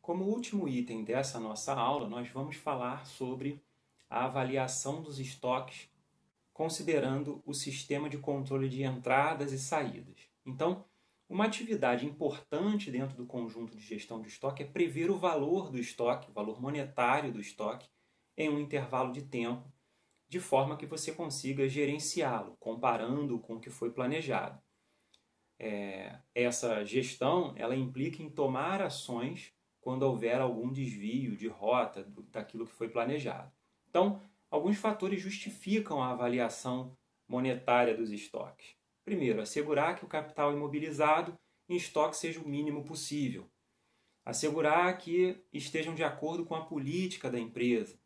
Como último item dessa nossa aula, nós vamos falar sobre a avaliação dos estoques, considerando o sistema de controle de entradas e saídas. Então, uma atividade importante dentro do conjunto de gestão de estoque é prever o valor do estoque, o valor monetário do estoque, em um intervalo de tempo, de forma que você consiga gerenciá-lo, comparando com o que foi planejado. Essa gestão ela implica em tomar ações quando houver algum desvio de rota daquilo que foi planejado. Então, alguns fatores justificam a avaliação monetária dos estoques. Primeiro, assegurar que o capital imobilizado em estoque seja o mínimo possível. Assegurar que estejam de acordo com a política da empresa.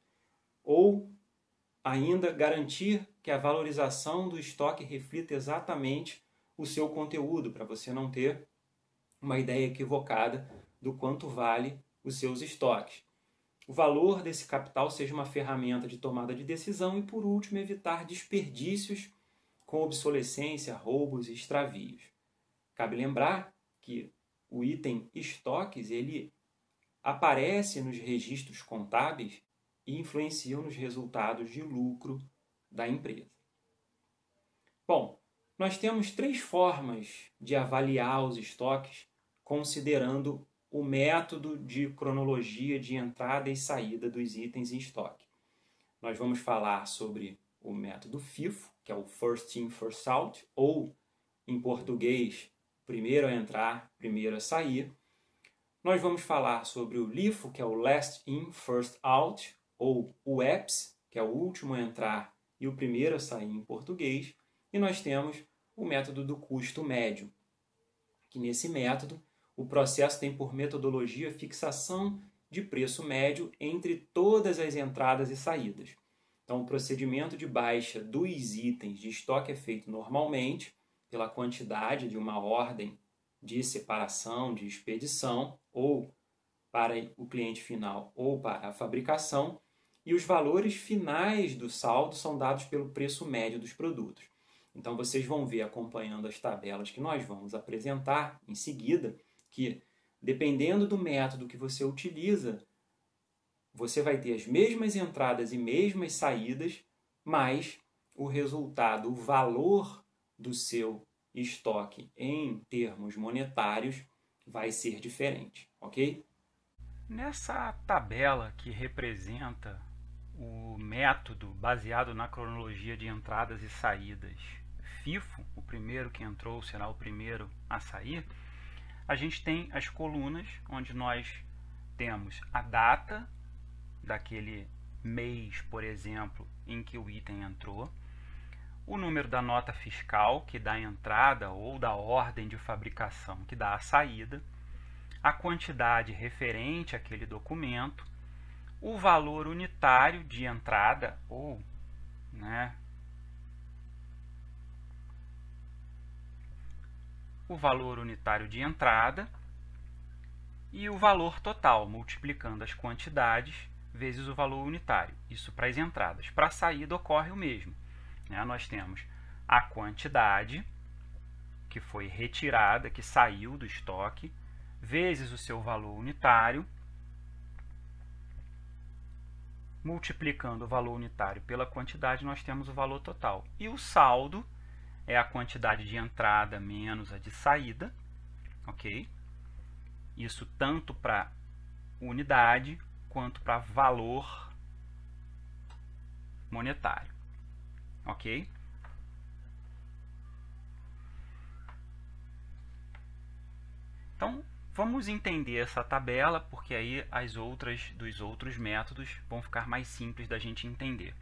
Ou ainda garantir que a valorização do estoque reflita exatamente o seu conteúdo, para você não ter uma ideia equivocada do quanto vale os seus estoques. O valor desse capital seja uma ferramenta de tomada de decisão e, por último, evitar desperdícios com obsolescência, roubos e extravios. Cabe lembrar que o item estoques ele aparece nos registros contábeis e influencia nos resultados de lucro da empresa. Bom, nós temos 3 formas de avaliar os estoques considerando o método de cronologia de entrada e saída dos itens em estoque. Nós vamos falar sobre o método FIFO, que é o First In, First Out, ou, em português, primeiro a entrar, primeiro a sair. Nós vamos falar sobre o LIFO, que é o Last In, First Out, ou o EPS, que é o último a entrar e o primeiro a sair em português. E nós temos o método do custo médio, que nesse método o processo tem por metodologia fixação de preço médio entre todas as entradas e saídas. Então, o procedimento de baixa dos itens de estoque é feito normalmente pela quantidade de uma ordem de separação, de expedição, ou para o cliente final ou para a fabricação, e os valores finais do saldo são dados pelo preço médio dos produtos. Então, vocês vão ver, acompanhando as tabelas que nós vamos apresentar em seguida, que, dependendo do método que você utiliza, você vai ter as mesmas entradas e mesmas saídas, mas o resultado, o valor do seu estoque em termos monetários vai ser diferente, ok? Nessa tabela que representa o método baseado na cronologia de entradas e saídas FIFO, o primeiro que entrou será o primeiro a sair, a gente tem as colunas onde nós temos a data daquele mês, por exemplo, em que o item entrou, o número da nota fiscal, que dá a entrada, ou da ordem de fabricação, que dá a saída, a quantidade referente àquele documento, o valor unitário de entrada, ou o valor unitário de entrada e o valor total, multiplicando as quantidades vezes o valor unitário. Isso para as entradas. Para a saída ocorre o mesmo. Nós temos a quantidade que foi retirada, que saiu do estoque, vezes o seu valor unitário, multiplicando o valor unitário pela quantidade, nós temos o valor total. E o saldo é a quantidade de entrada menos a de saída, ok? Isso tanto para unidade quanto para valor monetário, ok? Então, vamos entender essa tabela, porque aí dos outros métodos vão ficar mais simples da gente entender.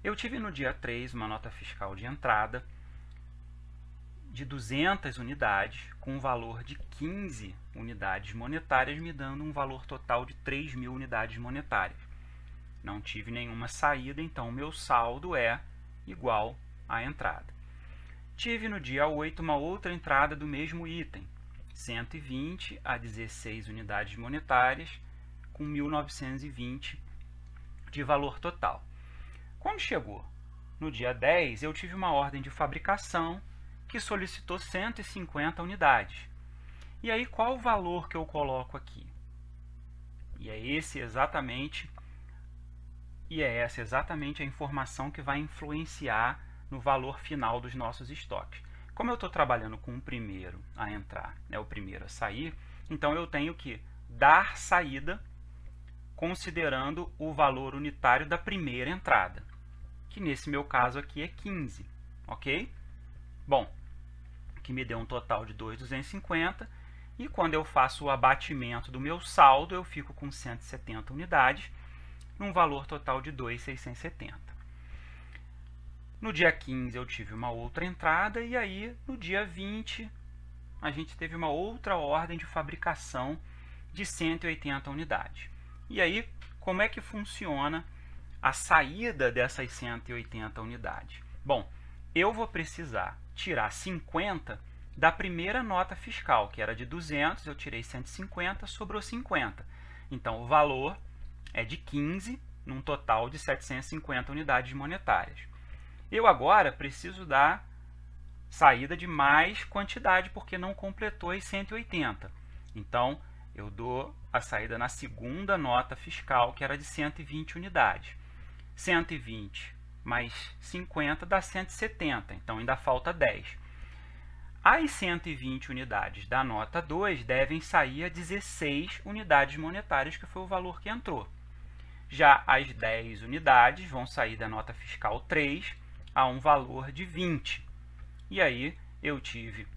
Eu tive no dia 3 uma nota fiscal de entrada de 200 unidades, com um valor de 15 unidades monetárias, me dando um valor total de 3.000 unidades monetárias. Não tive nenhuma saída, então o meu saldo é igual à entrada. Tive no dia 8 uma outra entrada do mesmo item, 120 a 16 unidades monetárias, com 1.920 de valor total. Quando chegou no dia 10, eu tive uma ordem de fabricação que solicitou 150 unidades. E aí, qual o valor que eu coloco aqui? E é essa exatamente a informação que vai influenciar no valor final dos nossos estoques. Como eu estou trabalhando com o primeiro a entrar, o primeiro a sair, então eu tenho que dar saída considerando o valor unitário da primeira entrada, que nesse meu caso aqui é 15, ok? Bom, que me deu um total de 2.250, e quando eu faço o abatimento do meu saldo, eu fico com 170 unidades, num valor total de 2.670. No dia 15 eu tive uma outra entrada, e aí no dia 20 a gente teve uma outra ordem de fabricação de 180 unidades. E aí, como é que funciona a saída dessas 180 unidades? Bom, eu vou precisar tirar 50 da primeira nota fiscal, que era de 200, eu tirei 150, sobrou 50. Então, o valor é de 15, num total de 750 unidades monetárias. Eu agora preciso dar saída de mais quantidade, porque não completou as 180. Então, eu dou a saída na segunda nota fiscal, que era de 120 unidades. 120 mais 50 dá 170, então ainda falta 10. As 120 unidades da nota 2 devem sair a 16 unidades monetárias, que foi o valor que entrou. Já as 10 unidades vão sair da nota fiscal 3 a um valor de 20. E aí eu tive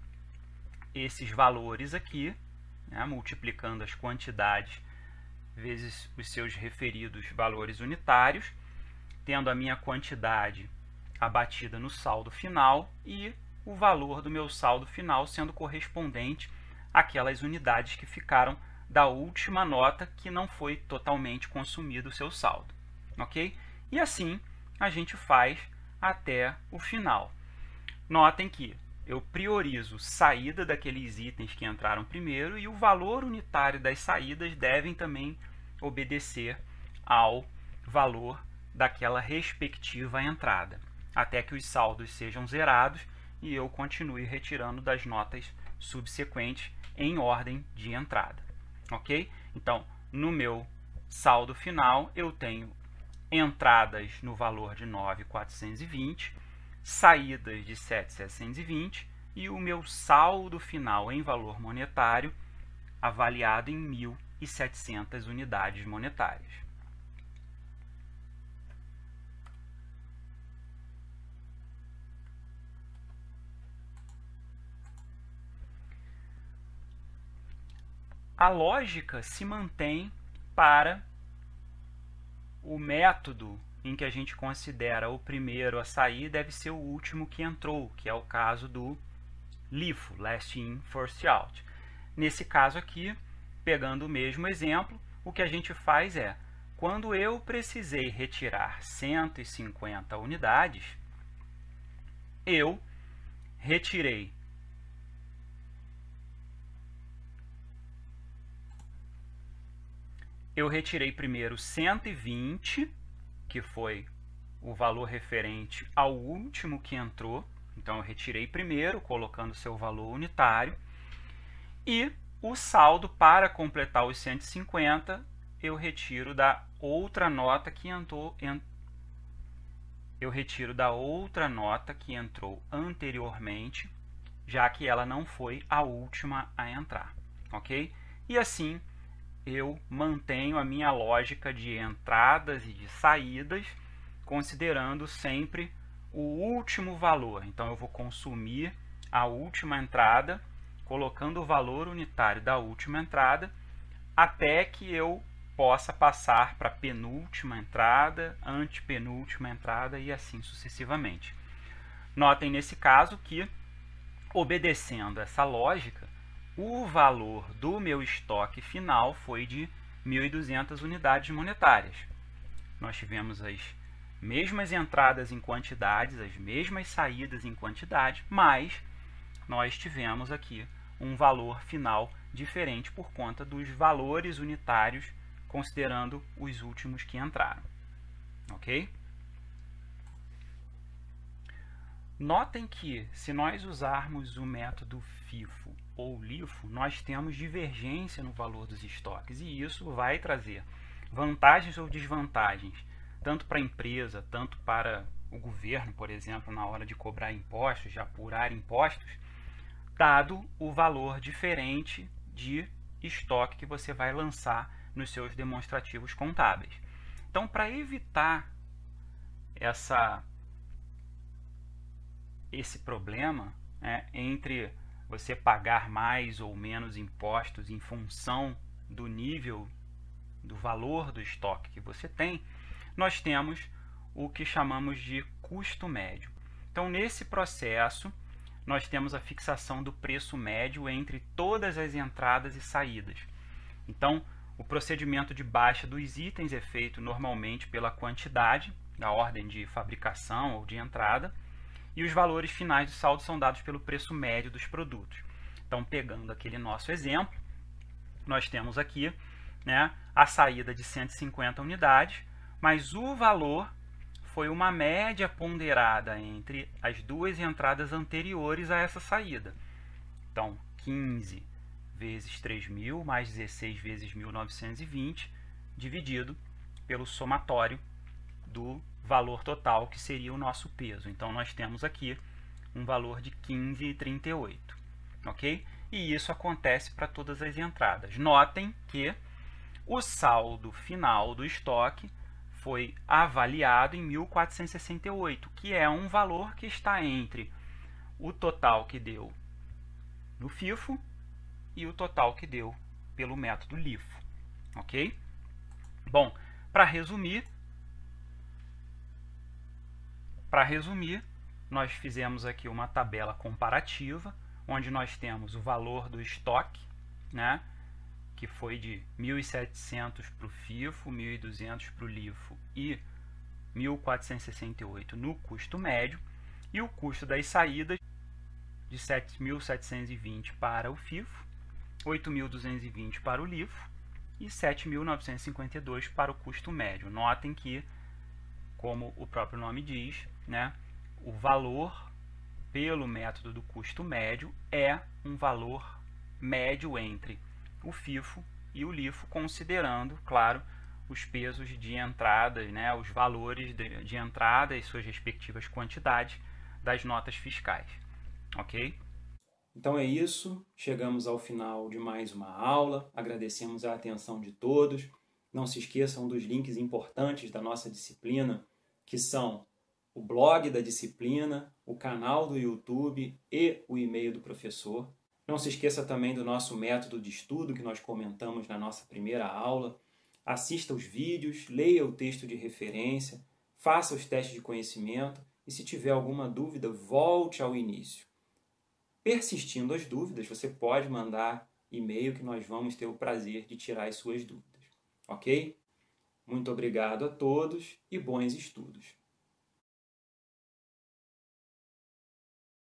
esses valores aqui, multiplicando as quantidades vezes os seus referidos valores unitários, tendo a minha quantidade abatida no saldo final e o valor do meu saldo final sendo correspondente àquelas unidades que ficaram da última nota que não foi totalmente consumido o seu saldo, ok? E assim a gente faz até o final. Notem que eu priorizo saída daqueles itens que entraram primeiro, e o valor unitário das saídas devem também obedecer ao valor daquela respectiva entrada, até que os saldos sejam zerados e eu continue retirando das notas subsequentes em ordem de entrada, ok? Então, no meu saldo final, eu tenho entradas no valor de 9.420, saídas de 7.720 e o meu saldo final em valor monetário avaliado em 1.700 unidades monetárias. A lógica se mantém para o método em que a gente considera o primeiro a sair deve ser o último que entrou, que é o caso do LIFO, Last In, First Out. Nesse caso aqui, pegando o mesmo exemplo, o que a gente faz é, quando eu precisei retirar 150 unidades, eu retirei primeiro 120, que foi o valor referente ao último que entrou. Então, eu retirei primeiro, colocando seu valor unitário. E o saldo, para completar os 150, eu retiro da outra nota que entrou. Eu retiro da outra nota que entrou anteriormente, já que ela não foi a última a entrar, ok? E assim eu mantenho a minha lógica de entradas e de saídas, considerando sempre o último valor. Então, eu vou consumir a última entrada, colocando o valor unitário da última entrada, até que eu possa passar para a penúltima entrada, antepenúltima entrada e assim sucessivamente. Notem nesse caso que, obedecendo essa lógica, o valor do meu estoque final foi de 1.200 unidades monetárias. Nós tivemos as mesmas entradas em quantidades, as mesmas saídas em quantidade, mas nós tivemos aqui um valor final diferente por conta dos valores unitários, considerando os últimos que entraram. Ok? Notem que, se nós usarmos o método FIFO ou LIFO, nós temos divergência no valor dos estoques, e isso vai trazer vantagens ou desvantagens, tanto para a empresa, tanto para o governo, por exemplo, na hora de cobrar impostos, de apurar impostos, dado o valor diferente de estoque que você vai lançar nos seus demonstrativos contábeis. Então, para evitar esse problema, né, entre você pagar mais ou menos impostos em função do nível, do valor do estoque que você tem, nós temos o que chamamos de custo médio. Então, nesse processo, nós temos a fixação do preço médio entre todas as entradas e saídas. Então, o procedimento de baixa dos itens é feito normalmente pela quantidade, da ordem de fabricação ou de entrada, e os valores finais do saldo são dados pelo preço médio dos produtos. Então, pegando aquele nosso exemplo, nós temos aqui, né, a saída de 150 unidades, mas o valor foi uma média ponderada entre as duas entradas anteriores a essa saída. Então, 15 vezes 3.000 mais 16 vezes 1.920 dividido pelo somatório do valor total, que seria o nosso peso. Então, nós temos aqui um valor de 15,38, ok? E isso acontece para todas as entradas. Notem que o saldo final do estoque foi avaliado em 1.468, que é um valor que está entre o total que deu no FIFO e o total que deu pelo método LIFO, ok? Bom, para resumir, nós fizemos aqui uma tabela comparativa, onde nós temos o valor do estoque, né, que foi de 1.700 para o FIFO, 1.200 para o LIFO e 1.468 no custo médio, e o custo das saídas de 7.720 para o FIFO, 8.220 para o LIFO e 7.952 para o custo médio. Notem que, como o próprio nome diz, né, o valor pelo método do custo médio é um valor médio entre o FIFO e o LIFO, considerando, claro, os pesos de entradas, né, os valores de entrada e suas respectivas quantidades das notas fiscais. Ok? Então é isso, chegamos ao final de mais uma aula, agradecemos a atenção de todos. Não se esqueçam dos links importantes da nossa disciplina, que são o blog da disciplina, o canal do YouTube e o e-mail do professor. Não se esqueça também do nosso método de estudo que nós comentamos na nossa primeira aula. Assista os vídeos, leia o texto de referência, faça os testes de conhecimento e, se tiver alguma dúvida, volte ao início. Persistindo as dúvidas, você pode mandar e-mail que nós vamos ter o prazer de tirar as suas dúvidas. Ok? Muito obrigado a todos e bons estudos!